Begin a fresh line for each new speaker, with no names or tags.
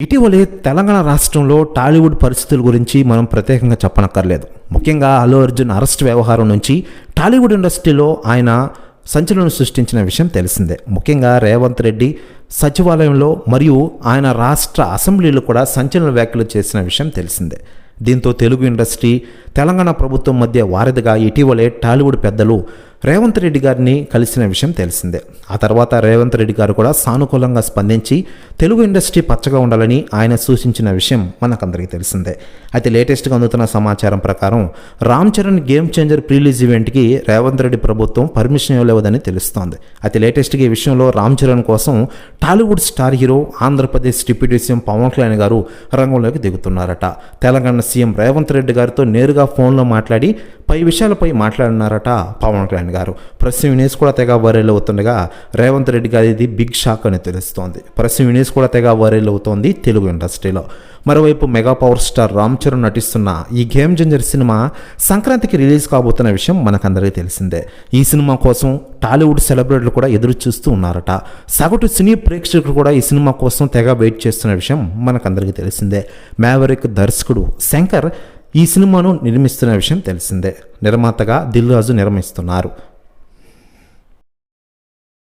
ఇటీవలే తెలంగాణ రాష్ట్రంలో టాలీవుడ్ పరిస్థితుల గురించి మనం ప్రత్యేకంగా చెప్పనక్కర్లేదు. ముఖ్యంగా అల్లు అర్జున్ అరెస్ట్ వ్యవహారం నుంచి టాలీవుడ్ ఇండస్ట్రీలో ఆయన సంచలనం సృష్టించిన విషయం తెలిసిందే. ముఖ్యంగా రేవంత్ రెడ్డి సచివాలయంలో మరియు ఆయన రాష్ట్ర అసెంబ్లీలో కూడా సంచలన వ్యాఖ్యలు చేసిన విషయం తెలిసిందే. దీంతో తెలుగు ఇండస్ట్రీ తెలంగాణ ప్రభుత్వం మధ్య వారధిగా ఇటీవలే టాలీవుడ్ పెద్దలు రేవంత్ రెడ్డి గారిని కలిసిన విషయం తెలిసిందే. ఆ తర్వాత రేవంత్ రెడ్డి గారు కూడా సానుకూలంగా స్పందించి తెలుగు ఇండస్ట్రీ పచ్చగా ఉండాలని ఆయన సూచించిన విషయం మనకందరికీ తెలిసిందే. అయితే లేటెస్ట్గా అందుతున్న సమాచారం ప్రకారం రామ్ చరణ్ గేమ్ చేంజర్ ప్రీలీజ్ ఈవెంట్కి రేవంత్ రెడ్డి ప్రభుత్వం పర్మిషన్ ఇవ్వలేదని తెలుస్తోంది. అయితే లేటెస్ట్గా ఈ విషయంలో రామ్ చరణ్ కోసం Tollywood star hero Andhra Pradesh deputy CM Pawan Kalyan గారు రంగంలోకి దిగుతున్నారట. తెలంగాణ సీఎం రేవంత్ రెడ్డి గారితో నేరుగా ఫోన్లో మాట్లాడి పై విషయాలపై మాట్లాడినారట పవన్ కళ్యాణ్ గారు. ప్రెస్ న్యూస్ కూడా తెగ వైరల్ అవుతుండగా రేవంత్ రెడ్డి గారి ఇది బిగ్ షాక్ అని తెలుస్తోంది. ప్రెస్ న్యూస్ కూడా తెగ వైరల్ అవుతోంది తెలుగు ఇండస్ట్రీలో. మరోవైపు mega power star Ram Charan నటిస్తున్న ఈ గేమ్ చేంజర్ సినిమా సంక్రాంతికి రిలీజ్ కాబోతున్న విషయం మనకందరికీ తెలిసిందే. ఈ సినిమా కోసం టాలీవుడ్ సెలబ్రిటీలు కూడా ఎదురు చూస్తూ ఉన్నారట. సగటు సినీ ప్రేక్షకులు కూడా ఈ సినిమా కోసం తెగ వెయిట్ చేస్తున్న విషయం మనకందరికీ తెలిసిందే. మ్యావరిక్ దర్శకుడు శంకర్ ఈ సినిమాను నిర్మిస్తున్న విషయం తెలిసిందే. నిర్మాతగా దిల్ రాజు నిర్మిస్తున్నారు.